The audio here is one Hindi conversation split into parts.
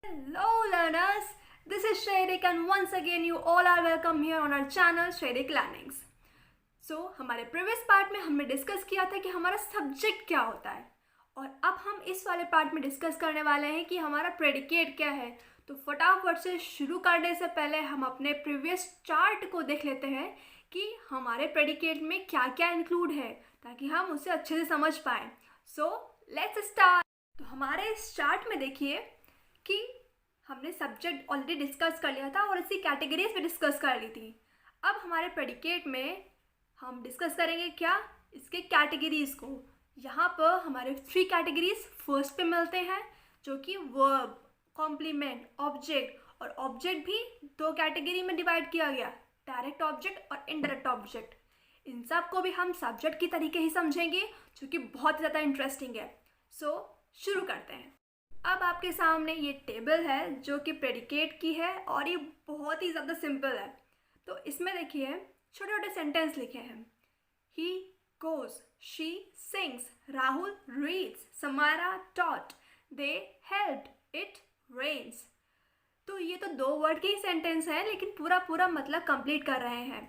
Hello learners, this is Shredik and once again you all are welcome here on our channel Shredik Learnings. हमारे प्रीवियस पार्ट में हमने डिस्कस किया था कि हमारा सब्जेक्ट क्या होता है और अब हम इस वाले पार्ट में डिस्कस करने वाले हैं कि हमारा प्रेडिकेट क्या है। तो फटाफट से शुरू करने से पहले हम अपने प्रीवियस चार्ट को देख लेते हैं कि हमारे प्रेडिकेट में क्या क्या इंक्लूड है ताकि हम उसे अच्छे से समझ पाएँ। So let's start. तो हमारे इस चार्ट में देखिए कि हमने सब्जेक्ट ऑलरेडी डिस्कस कर लिया था और इसी कैटेगरीज में डिस्कस कर ली थी। अब हमारे प्रेडिकेट में हम डिस्कस करेंगे क्या, इसके कैटेगरीज को। यहाँ पर हमारे 3 कैटेगरीज फर्स्ट पे मिलते हैं जो कि वर्ब, कॉम्प्लीमेंट, ऑब्जेक्ट, और ऑब्जेक्ट भी 2 कैटेगरी में डिवाइड किया गया, डायरेक्ट ऑब्जेक्ट और इनडायरेक्ट ऑब्जेक्ट। इन सब को भी हम सब्जेक्ट की तरीके ही समझेंगे जो कि बहुत ज़्यादा इंटरेस्टिंग है। शुरू करते हैं। अब आपके सामने ये टेबल है जो कि प्रेडिकेट की है और ये बहुत ही ज़्यादा सिंपल है। तो इसमें देखिए छोटे छोटे सेंटेंस लिखे हैं। He goes, she sings, Rahul reads, Samara taught, they helped, it rains. तो ये तो 2 वर्ड के ही सेंटेंस हैं लेकिन पूरा मतलब कंप्लीट कर रहे हैं।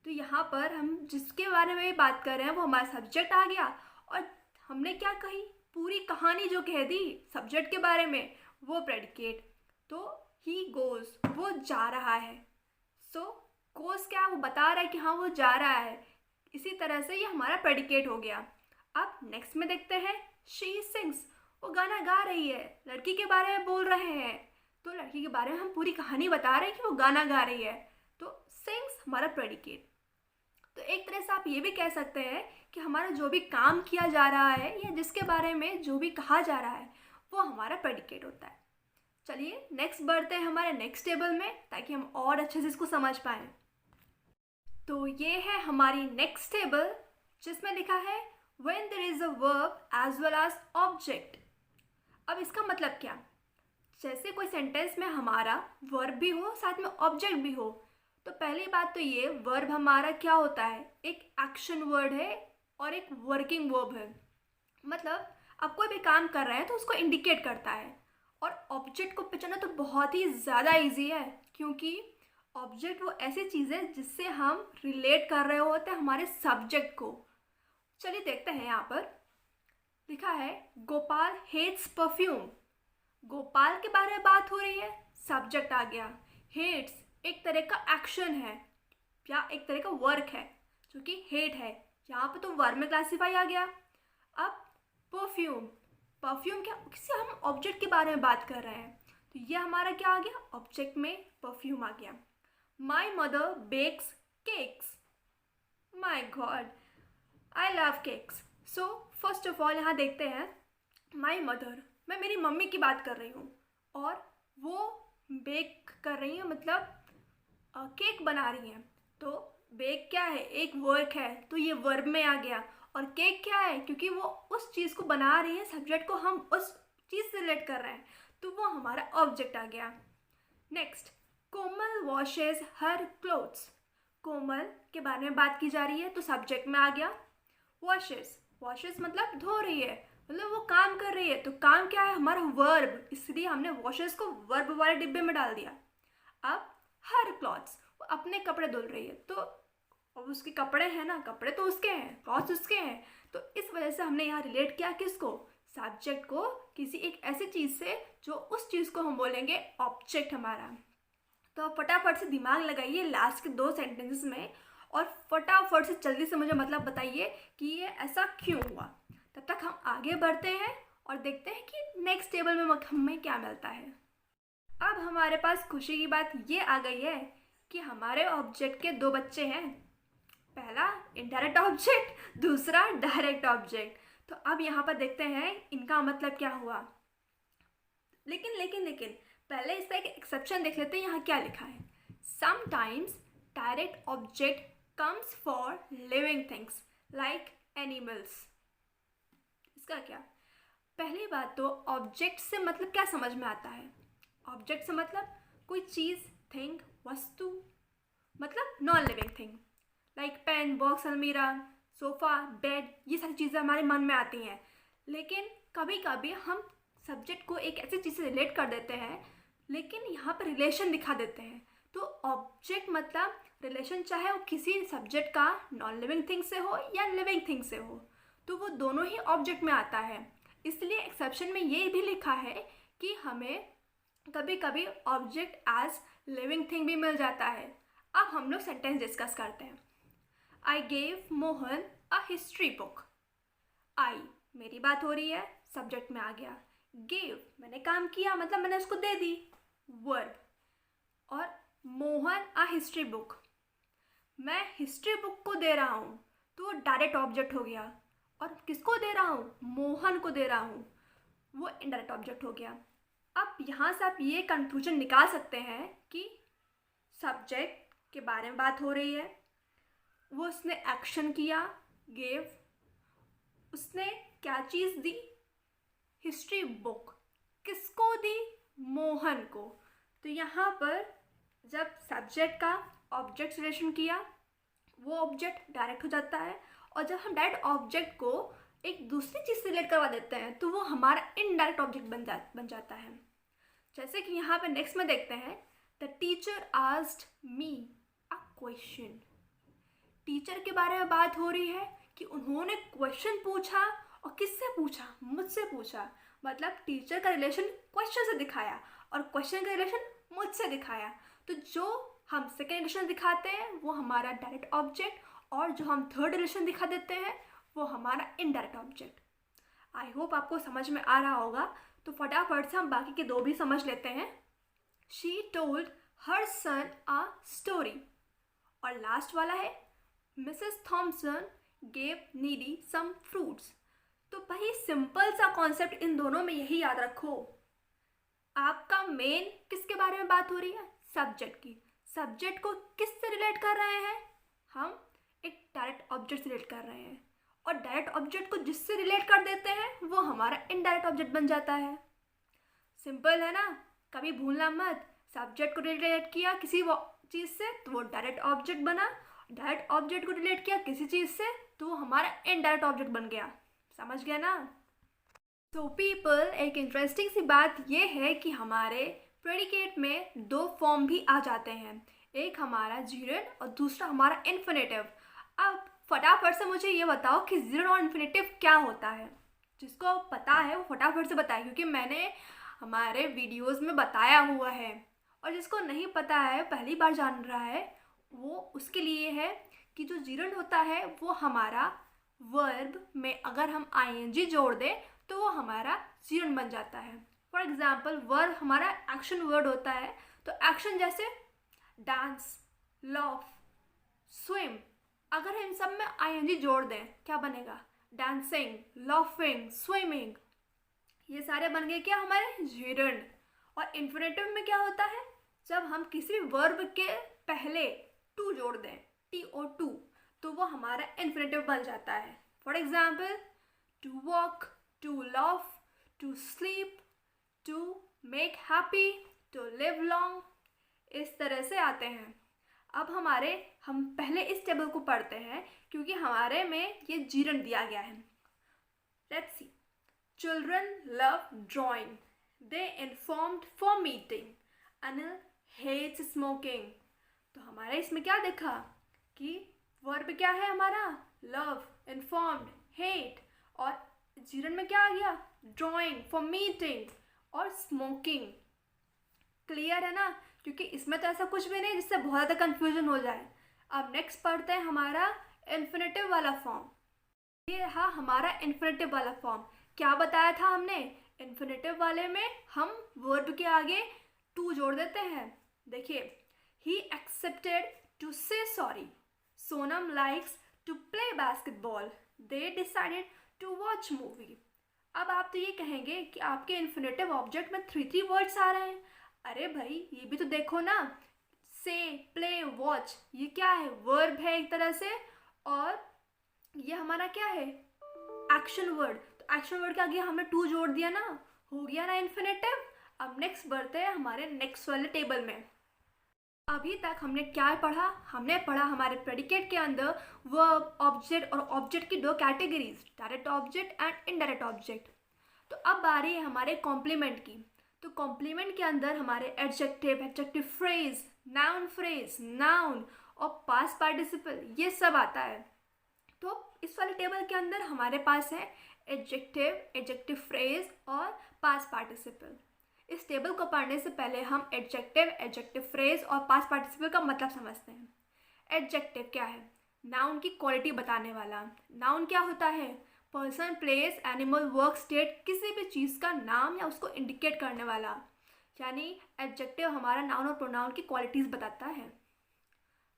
तो यहाँ पर हम जिसके बारे में बात कर रहे हैं वो हमारा सब्जेक्ट आ गया और हमने क्या कही, पूरी कहानी जो कह दी सब्जेक्ट के बारे में वो प्रेडिकेट। तो ही गोज़, वो जा रहा है। गोज़ क्या, वो बता रहा है कि हाँ वो जा रहा है। इसी तरह से ये हमारा प्रेडिकेट हो गया। अब नेक्स्ट में देखते हैं शी सिंग्स, वो गाना गा रही है, लड़की के बारे में बोल रहे हैं। तो लड़की के बारे में हम पूरी कहानी बता रहे हैं कि वो गाना गा रही है। तो सिंग्स हमारा प्रेडिकेट। तो एक तरह से आप ये भी कह सकते हैं कि हमारा जो भी काम किया जा रहा है या जिसके बारे में जो भी कहा जा रहा है वो हमारा प्रेडिकेट होता है। चलिए नेक्स्ट बढ़ते हैं हमारे नेक्स्ट टेबल में ताकि हम और अच्छे से इसको समझ पाएँ। तो ये है हमारी नेक्स्ट टेबल जिसमें लिखा है when there is a verb as well as object. अब इसका मतलब क्या, जैसे कोई सेंटेंस में हमारा वर्ब भी हो साथ में ऑब्जेक्ट भी हो। तो पहली बात तो ये वर्ब हमारा क्या होता है, एक एक्शन वर्ड है और एक वर्किंग वर्ब है। मतलब आप कोई भी काम कर रहे हैं तो उसको इंडिकेट करता है। और ऑब्जेक्ट को पहचानना तो बहुत ही ज़्यादा इजी है क्योंकि ऑब्जेक्ट वो ऐसी चीज़ है जिससे हम रिलेट कर रहे होते हैं हमारे सब्जेक्ट को। चलिए देखते हैं, यहाँ पर लिखा है गोपाल हेट्स परफ्यूम। गोपाल के बारे में बात हो रही है, सब्जेक्ट आ गया। हेट्स एक तरह का एक्शन है या एक तरह का वर्क है जो कि हेट है, यहाँ पे तो वर्ब में क्लासीफाई आ गया। अब परफ्यूम, परफ्यूम क्या, किसी हम ऑब्जेक्ट के बारे में बात कर रहे हैं तो ये हमारा क्या आ गया, ऑब्जेक्ट में परफ्यूम आ गया। My mother bakes cakes, my god I love cakes. So first of all यहाँ देखते हैं माई मदर, मैं मेरी मम्मी की बात कर रही हूँ और वो बेक कर रही हैं, मतलब केक बना रही हैं। तो बेक क्या है, एक वर्क है, तो ये वर्ब में आ गया। और केक क्या है, क्योंकि वो उस चीज़ को बना रही है, सब्जेक्ट को हम उस चीज़ से रिलेट कर रहे हैं तो वो हमारा ऑब्जेक्ट आ गया। नेक्स्ट कोमल वॉशेज हर क्लोथ्स, कोमल के बारे में बात की जा रही है तो सब्जेक्ट में आ गया। वॉशेज, वॉशेज मतलब धो रही है, मतलब वो काम कर रही है। तो काम क्या है, हमारा वर्ब, इसलिए हमने वॉशेज को वर्ब वाले डिब्बे में डाल दिया। अब हर क्लॉथ्स, वो अपने कपड़े धुल रही है तो अब उसके कपड़े हैं ना, कपड़े तो उसके हैं, क्लॉथ्स उसके हैं। तो इस वजह से हमने यहाँ रिलेट किया किसको, सब्जेक्ट को, किसी एक ऐसी चीज़ से जो उस चीज़ को हम बोलेंगे ऑब्जेक्ट हमारा। तो आप फटाफट से दिमाग लगाइए लास्ट के 2 सेंटेंसेस में और फटाफट से जल्दी से मुझे मतलब बताइए कि ये ऐसा क्यों हुआ। तब तक हम आगे बढ़ते हैं और देखते हैं कि नेक्स्ट टेबल में हमें क्या मिलता है। अब हमारे पास खुशी की बात ये आ गई है कि हमारे ऑब्जेक्ट के 2 बच्चे हैं, पहला इनडायरेक्ट ऑब्जेक्ट, दूसरा डायरेक्ट ऑब्जेक्ट। तो अब यहाँ पर देखते हैं इनका मतलब क्या हुआ। लेकिन पहले इसका एक एक्सेप्शन देख लेते हैं। यहाँ क्या लिखा है, sometimes direct object comes for living things like animals. इसका क्या, पहली बात तो ऑब्जेक्ट से मतलब क्या समझ में आता है, ऑब्जेक्ट से मतलब कोई चीज़, थिंग, वस्तु, मतलब non living thing like pen, box, अलमीरा, सोफ़ा, बेड, ये सारी चीज़ें हमारे मन में आती हैं। लेकिन कभी कभी हम सब्जेक्ट को एक ऐसी चीज़ से रिलेट कर देते हैं, लेकिन यहाँ पर रिलेशन दिखा देते हैं। तो ऑब्जेक्ट मतलब रिलेशन, चाहे वो किसी सब्जेक्ट का नॉन लिविंग थिंग से हो या लिविंग थिंग से हो, तो वो दोनों ही ऑब्जेक्ट में आता है। इसलिए एक्सेप्शन में ये भी लिखा है कि हमें कभी कभी ऑब्जेक्ट एज लिविंग थिंग भी मिल जाता है। अब हम लोग सेंटेंस डिस्कस करते हैं। I gave Mohan a history book. I मेरी बात हो रही है, सब्जेक्ट में आ गया। गेव मैंने काम किया, मतलब मैंने उसको दे दी, वर्ब। और मोहन अ हिस्ट्री बुक, मैं हिस्ट्री बुक को दे रहा हूँ, तो वो डायरेक्ट ऑब्जेक्ट हो गया। और किसको दे रहा हूँ? मोहन को दे रहा हूँ, वो इनडायरेक्ट ऑब्जेक्ट हो गया। अब यहाँ से आप ये कंक्लूजन निकाल सकते हैं कि सब्जेक्ट के बारे में बात हो रही है, वो उसने एक्शन किया, गेव, उसने क्या चीज़ दी? History book. किसको दी? मोहन को। तो यहाँ पर जब सब्जेक्ट का ऑब्जेक्ट रिलेशन किया, वो ऑब्जेक्ट डायरेक्ट हो जाता है। और जब हम डायरेक्ट ऑब्जेक्ट को एक दूसरी चीज़ से रिलेट करवा देते हैं, तो वो हमारा इनडायरेक्ट ऑब्जेक्ट बन जाता है। जैसे कि यहाँ पे नेक्स्ट में देखते हैं, the teacher asked me a question. Teacher के बारे में बात हो रही है कि उन्होंने क्वेश्चन पूछा, और किससे पूछा? मुझसे पूछा। मतलब टीचर का रिलेशन क्वेश्चन से दिखाया और क्वेश्चन का रिलेशन मुझसे दिखाया। तो जो हम सेकेंड रिलेशन दिखाते हैं वो हमारा डायरेक्ट ऑब्जेक्ट, और जो हम थर्ड रिलेशन दिखा देते हैं वो हमारा इनडायरेक्ट ऑब्जेक्ट। आई होप आपको समझ में आ रहा होगा। तो फटाफट से हम बाकी के दो भी समझ लेते हैं। She told her son a story. और लास्ट वाला है Mrs Thomson gave needy some fruits. तो भाई सिंपल सा कॉन्सेप्ट इन दोनों में यही याद रखो, आपका मेन किसके बारे में बात हो रही है? सब्जेक्ट की। सब्जेक्ट को किससे रिलेट कर रहे हैं? हम एक डायरेक्ट ऑब्जेक्ट से रिलेट कर रहे हैं, और डायरेक्ट ऑब्जेक्ट को जिससे रिलेट कर देते हैं वो हमारा इनडायरेक्ट ऑब्जेक्ट बन जाता है। सिंपल है ना, कभी भूलना मत। सब्जेक्ट को रिलेट किया किसी चीज़ से तो वो डायरेक्ट ऑब्जेक्ट बना, डायरेक्ट ऑब्जेक्ट को रिलेट किया किसी चीज़ से तो वो हमारा इनडायरेक्ट ऑब्जेक्ट बन गया। समझ गया ना? तो पीपल, एक इंटरेस्टिंग सी बात ये है कि हमारे प्रेडिकेट में दो फॉर्म भी आ जाते हैं, एक हमारा जीरंड और दूसरा हमारा इन्फिनेटिव। अब फटाफट से मुझे ये बताओ कि जीरंड और इन्फिनेटिव क्या होता है। जिसको पता है वो फटाफट से बताए, क्योंकि मैंने हमारे वीडियोस में बताया हुआ है। और जिसको नहीं पता है, पहली बार जान रहा है, वो उसके लिए है कि जो जीरंड होता है वो हमारा वर्ब में अगर हम आईएनजी जोड़ दें तो वो हमारा जीरंड बन जाता है। फॉर एग्जाम्पल वर्ब हमारा एक्शन वर्ड होता है, तो एक्शन जैसे डांस, लव, स्विम, अगर इन सब में आईएनजी जोड़ दें क्या बनेगा? Dancing, laughing, swimming. ये सारे बन गए क्या? हमारे जीरंड। और इन्फिनेटिव में क्या होता है? जब हम किसी वर्ब के पहले टू जोड़ दें, TO2, तो वो हमारा इन्फिनेटिव बन जाता है। For example to walk, to love, to sleep, to make happy, to live long, इस तरह से आते हैं। अब हम पहले इस टेबल को पढ़ते हैं क्योंकि हमारे में ये जीरंड दिया गया है। Let's see. Children love drawing, they informed for meeting, Anil hates smoking. तो हमारे इसमें क्या देखा कि वर्ब क्या है हमारा? लव, इन्फॉर्म्ड, हेट, और जीरंड में क्या आ गया? ड्राइंग, फॉर मीटिंग और स्मोकिंग। क्लियर है ना? क्योंकि इसमें तो ऐसा कुछ भी नहीं जिससे बहुत ज़्यादा कन्फ्यूजन हो जाए। अब नेक्स्ट पढ़ते हैं हमारा इन्फिनेटिव वाला फॉर्म। ये रहा हमारा इन्फिनेटिव वाला फॉर्म। क्या बताया था हमने? इन्फिनेटिव वाले में हम वर्ब के आगे टू जोड़ देते हैं। देखिए, he accepted to say sorry, Sonam likes to play basketball, they decided to watch movie. अब आप तो ये कहेंगे कि आपके इन्फिनेटिव ऑब्जेक्ट में 3 वर्ड्स आ रहे हैं। अरे भाई ये भी तो देखो ना, से, प्ले, वॉच, ये क्या है? वर्ब है एक तरह से, और ये हमारा क्या है? Action word. तो एक्शन वर्ड के आगे हमने टू जोड़ दिया ना, हो गया ना इन्फिनेटिव। अब नेक्स्ट बढ़ते हैं हमारे नेक्स्ट वाले टेबल में। अभी तक हमने क्या पढ़ा? हमने पढ़ा हमारे प्रेडिकेट के अंदर वर्ब, ऑब्जेक्ट और ऑब्जेक्ट की दो categories, direct object and indirect object. तो अब आ रही है हमारे कॉम्प्लीमेंट की। तो कॉम्प्लीमेंट के अंदर हमारे एडजेक्टिव, एडजेक्टिव फ्रेज, नाउन और पास्ट पार्टिसिपल ये सब आता है। तो इस वाले टेबल के अंदर हमारे पास है एडजेक्टिव, एडजेक्टिव फ्रेज और पास्ट पार्टिसिपल। इस टेबल को पढ़ने से पहले हम एडजेक्टिव, एडजेक्टिव फ्रेज और पास्ट पार्टिसिपल का मतलब समझते हैं। एडजेक्टिव क्या है? नाउन की क्वालिटी बताने वाला। नाउन क्या होता है? Person, place, animal, work, state, किसी भी चीज़ का नाम या उसको इंडिकेट करने वाला। यानी एडजेक्टिव हमारा नाउन और प्रोनाउन की क्वालिटीज़ बताता है।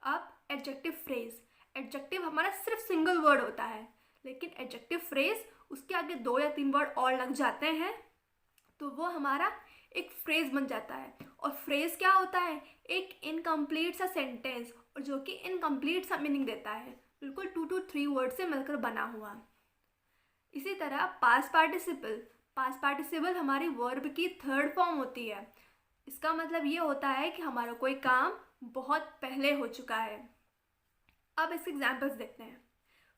अब एडजेक्टिव फ्रेज, एडजेक्टिव हमारा सिर्फ सिंगल वर्ड होता है, लेकिन एडजेक्टिव फ्रेज उसके आगे 2 या 3 वर्ड और लग जाते हैं तो वो हमारा एक फ्रेज बन जाता है। और फ्रेज क्या होता है? एक इनकम्प्लीट सा सेंटेंस, और जो कि इनकम्प्लीट सा मीनिंग देता है, बिल्कुल 2 to 3 वर्ड से मिलकर बना हुआ। इसी तरह पास्ट पार्टिसिपल हमारी वर्ब की थर्ड फॉर्म होती है। इसका मतलब ये होता है कि हमारा कोई काम बहुत पहले हो चुका है। अब इसके एग्जाम्पल्स देखते हैं।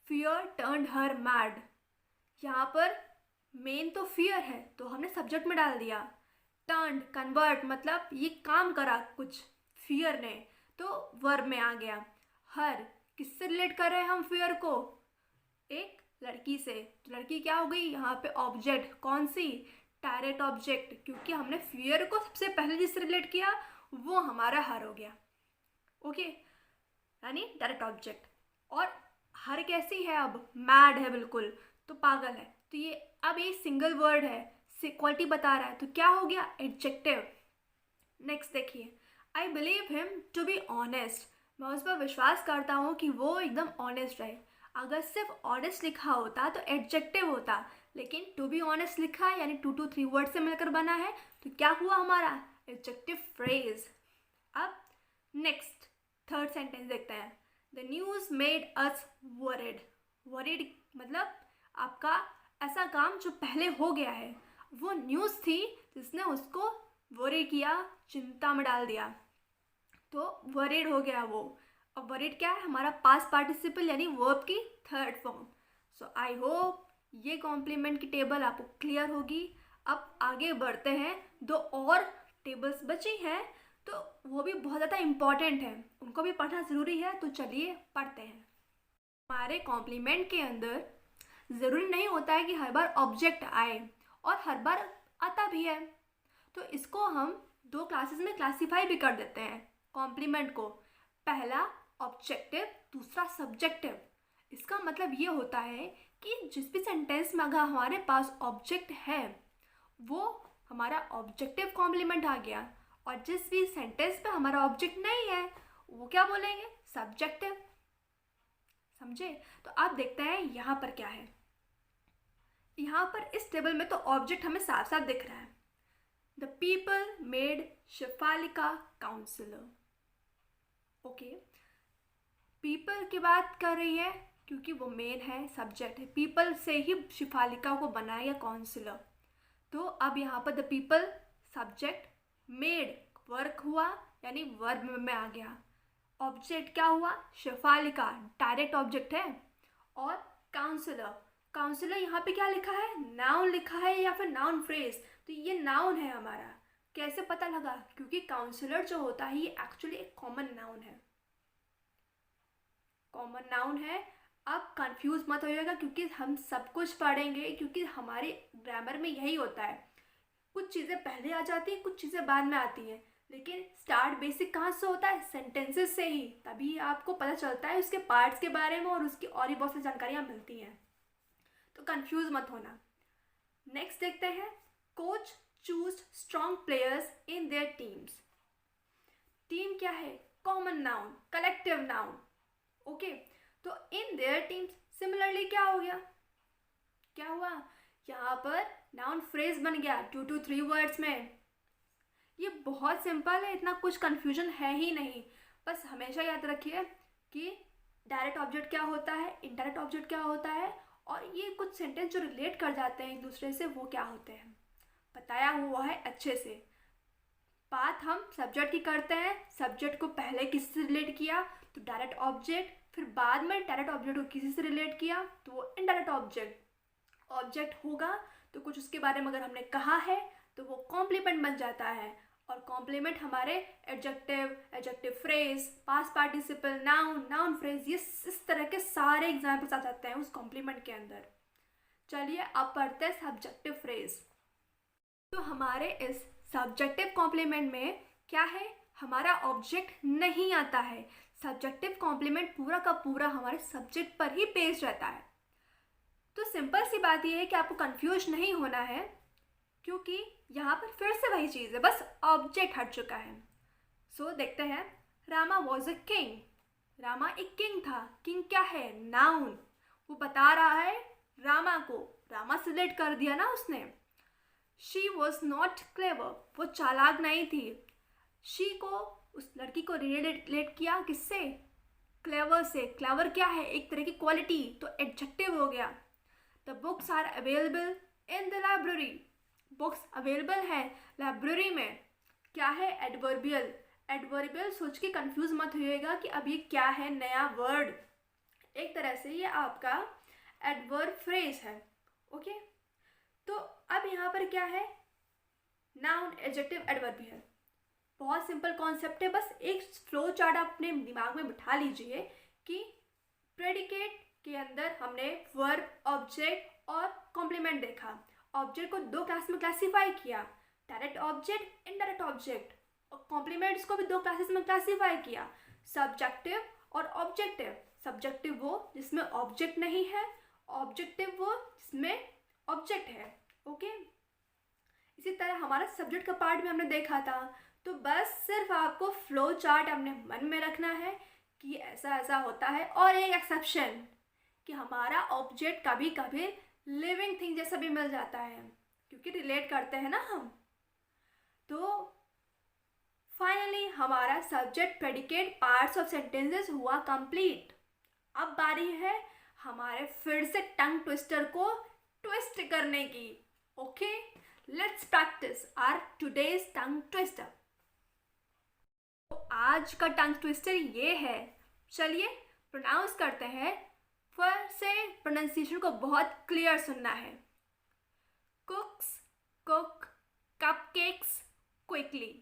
फियर टर्न्ड हर मैड। यहाँ पर मेन तो फियर है तो हमने सब्जेक्ट में डाल दिया। टर्न्ड, कन्वर्ट, मतलब ये काम करा कुछ फियर ने, तो वर्ब में आ गया। हर, किससे रिलेट कर रहे हैं हम फियर को? एक लड़की से। तो लड़की क्या हो गई यहाँ पे? ऑब्जेक्ट। कौन सी? डायरेक्ट ऑब्जेक्ट, क्योंकि हमने फियर को सबसे पहले जिससे रिलेट किया वो हमारा हर हो गया। ओके, यानी डायरेक्ट ऑब्जेक्ट। और हर कैसी है? अब मैड है, बिल्कुल, तो पागल है। तो ये अब ये सिंगल वर्ड है, क्वालिटी बता रहा है, तो क्या हो गया? एडजेक्टिव। नेक्स्ट देखिए, I believe him to be honest. मैं उस पर विश्वास करता हूँ कि वो एकदम ऑनेस्ट रहे। अगर सिर्फ ऑनेस्ट लिखा होता तो एडजेक्टिव होता, लेकिन टू बी ऑनेस्ट लिखा है यानी 2 to 3 वर्ड से मिलकर बना है, तो क्या हुआ हमारा? Adjective phrase. अब नेक्स्ट थर्ड सेंटेंस देखते हैं। The news made us worried. Worried मतलब आपका ऐसा काम जो पहले हो गया है, वो न्यूज़ थी जिसने उसको वरी किया, चिंता में डाल दिया, तो वरीड हो गया वो। अब वरीड क्या है? हमारा पास्ट पार्टिसिपल यानी वर्ब की third form. So I hope ये कॉम्प्लीमेंट की टेबल आपको क्लियर होगी। अब आगे बढ़ते हैं। 2 और टेबल्स बची हैं, तो वो भी बहुत ज़्यादा इम्पॉर्टेंट है, उनको भी पढ़ना ज़रूरी है। तो चलिए पढ़ते हैं। हमारे कॉम्प्लीमेंट के अंदर ज़रूरी नहीं होता है कि हर बार ऑब्जेक्ट आए, और हर बार आता भी है। तो इसको हम 2 क्लासेस में क्लासीफाई भी कर देते हैं कॉम्प्लीमेंट को। पहला ऑब्जेक्टिव, दूसरा सब्जेक्टिव। इसका मतलब ये होता है कि जिस भी सेंटेंस में अगर हमारे पास ऑब्जेक्ट है वो हमारा ऑब्जेक्टिव कॉम्प्लीमेंट आ गया, और जिस भी सेंटेंस पे हमारा ऑब्जेक्ट नहीं है वो क्या बोलेंगे? सब्जेक्टिव। समझे? तो आप देखते हैं यहाँ पर क्या है। यहाँ पर इस टेबल में तो ऑब्जेक्ट हमें साफ साफ दिख रहा है। The people made Shefalika counsellor. Okay, people की बात कर रही है क्योंकि वो मेन है, सब्जेक्ट है। पीपल से ही शेफालिका को बनाया काउंसिलर। तो अब यहाँ पर the people subject, made work हुआ यानी वर्ब में आ गया। ऑब्जेक्ट क्या हुआ? शेफालिका, डायरेक्ट ऑब्जेक्ट है। और काउंसिलर, काउंसिलर यहाँ पे क्या लिखा है? नाउन लिखा है या फिर नाउन फ्रेज, तो ये नाउन है हमारा। कैसे पता लगा? क्योंकि काउंसिलर जो होता है ये एक्चुअली एक कॉमन नाउन है, कॉमन नाउन है। अब कंफ्यूज मत होइएगा क्योंकि हम सब कुछ पढ़ेंगे, क्योंकि हमारे ग्रामर में यही होता है, कुछ चीज़ें पहले आ जाती हैं, कुछ चीज़ें बाद में आती हैं, लेकिन स्टार्ट बेसिक कहाँ से होता है? सेंटेंसेस से ही। तभी आपको पता चलता है उसके पार्ट्स के बारे में और उसकी और भी बहुत सी जानकारियाँ मिलती हैं। तो कंफ्यूज मत होना। नेक्स्ट देखते हैं। Coach choose strong players in their teams. Team क्या है? Common noun, collective noun. Okay, तो इन देयर टीम्स सिमिलरली क्या हो गया? क्या हुआ? यहाँ पर नाउन फ्रेज बन गया 2 to 3 वर्ड्स में। ये बहुत सिंपल है, इतना कुछ कंफ्यूजन है ही नहीं। बस हमेशा याद रखिए कि डायरेक्ट ऑब्जेक्ट क्या होता है, इनडायरेक्ट ऑब्जेक्ट क्या होता है, और ये कुछ सेंटेंस जो रिलेट कर जाते हैं एक दूसरे से वो क्या होते हैं, बताया हुआ है अच्छे से। बात हम सब्जेक्ट की करते हैं। सब्जेक्ट को पहले किससे रिलेट किया? तो डायरेक्ट ऑब्जेक्ट। फिर बाद में डायरेक्ट ऑब्जेक्ट को किसी से रिलेट किया तो वो इनडायरेक्ट ऑब्जेक्ट। ऑब्जेक्ट होगा तो कुछ उसके बारे में अगर हमने कहा है तो वो कॉम्प्लीमेंट बन जाता है। और कॉम्प्लीमेंट हमारे adjective, adjective phrase, past participle, noun, noun phrase, ये इस तरह के सारे एग्जाम्पल्स आ जाते हैं उस कॉम्प्लीमेंट के अंदर। चलिए अब पढ़ते हैं सब्जेक्टिव फ्रेज। तो हमारे इस सब्जेक्टिव कॉम्प्लीमेंट में क्या है, हमारा ऑब्जेक्ट नहीं आता है। सब्जेक्टिव कॉम्प्लीमेंट पूरा का पूरा हमारे सब्जेक्ट पर ही बेस्ड रहता है। तो सिंपल सी बात यह है कि आपको कंफ्यूज नहीं होना है, क्योंकि यहाँ पर फिर से वही चीज़ है, बस ऑब्जेक्ट हट चुका है। सो देखते हैं, Rama was a king. Rama एक किंग था। किंग क्या है, नाउन। वो बता रहा है रामा को, रामा सिलेक्ट कर दिया ना उसने। शी वॉज नॉट क्लेवर, वो चालाक नहीं थी। शी को, उस लड़की को रिलेट किया किससे, क्लेवर से। क्लेवर क्या है, एक तरह की क्वालिटी, तो एडजेक्टिव हो गया। The books are available in the library, books available है लाइब्रेरी में। क्या है, एडवर्बियल। एडवर्बियल सोच के कंफ्यूज मत होइएगा कि अब ये क्या है नया वर्ड। एक तरह से ये आपका एडवर्ब फ्रेज है। ओके, तो अब यहाँ पर क्या है, नाउन, एडजेक्टिव, एडवर्बियल। बहुत सिंपल कॉन्सेप्ट है, बस एक फ्लो चार्ट अपने दिमाग में बिठा लीजिए कि प्रेडिकेट के अंदर हमने वर्ब, ऑब्जेक्ट और कॉम्प्लीमेंट देखा। ऑब्जेक्ट को दो क्लास में क्लासीफाई किया, डायरेक्ट ऑब्जेक्ट, इनडायरेक्ट ऑब्जेक्ट। और कॉम्प्लीमेंट्स को भी दो क्लासेस में क्लासीफाई किया, सब्जेक्टिव और ऑब्जेक्टिव। सब्जेक्टिव वो जिसमें ऑब्जेक्ट नहीं है, ऑब्जेक्टिव वो जिसमें ऑब्जेक्ट है। ओके, इसी तरह हमारा सब्जेक्ट का पार्ट भी हमने देखा था। तो बस सिर्फ आपको फ्लो चार्ट अपने मन में रखना है कि ऐसा ऐसा होता है। और एक एक्सेप्शन कि हमारा ऑब्जेक्ट कभी कभी लिविंग थिंग जैसा भी मिल जाता है, क्योंकि रिलेट करते हैं ना हम। तो फाइनली हमारा subject, predicate, parts of sentences हुआ कंप्लीट। अब बारी है हमारे फिर से टंग ट्विस्टर को ट्विस्ट करने की। Okay, let's practise our today's tongue twister. तो आज का टंग ट्विस्टर ये है, चलिए प्रोनाउंस करते हैं। फिर से प्रोनाउंसिएशन को बहुत क्लियर सुनना है। कुक्स, कुक, कपकेक्स, क्विकली।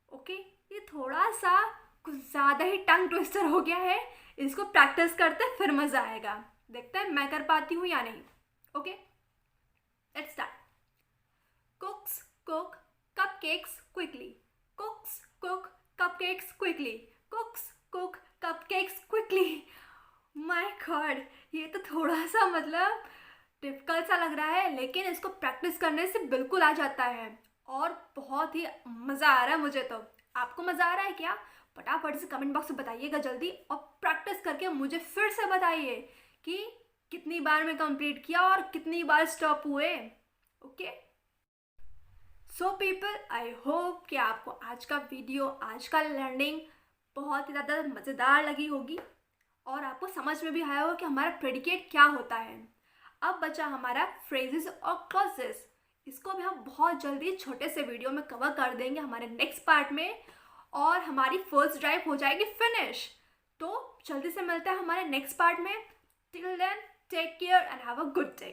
ओके, ये थोड़ा सा कुछ ज़्यादा ही टंग ट्विस्टर हो गया है, इसको प्रैक्टिस करते फिर मज़ा आएगा। देखते हैं मैं कर पाती हूँ या नहीं। Okay, let's start. कुक्स cook cupcakes quickly, कुक्स cook cupcakes quickly, कुक्स cook cupcakes quickly. My God, ये तो थोड़ा सा मतलब डिफिकल्ट सा लग रहा है, लेकिन इसको प्रैक्टिस करने से बिल्कुल आ जाता है और बहुत ही मज़ा आ रहा है मुझे। तो आपको मज़ा आ रहा है क्या? फटाफट से कमेंट बॉक्स में बताइएगा जल्दी, और प्रैक्टिस करके मुझे फिर से बताइए कि कितनी बार में कंप्लीट किया और कितनी बार स्टॉप हुए। Okay, so people, I hope कि आपको आज का वीडियो, आज का लर्निंग बहुत ही ज़्यादा मज़ेदार लगी होगी और आपको समझ में भी आया होगा कि हमारा प्रेडिकेट क्या होता है। अब बचा हमारा फ्रेजेस और क्लॉजेस। इसको भी हम बहुत जल्दी छोटे से वीडियो में कवर कर देंगे हमारे नेक्स्ट पार्ट में, और हमारी फर्स्ट ड्राइव हो जाएगी फिनिश। तो जल्दी से मिलते हैं हमारे नेक्स्ट पार्ट में। Till then, take care and have a good day.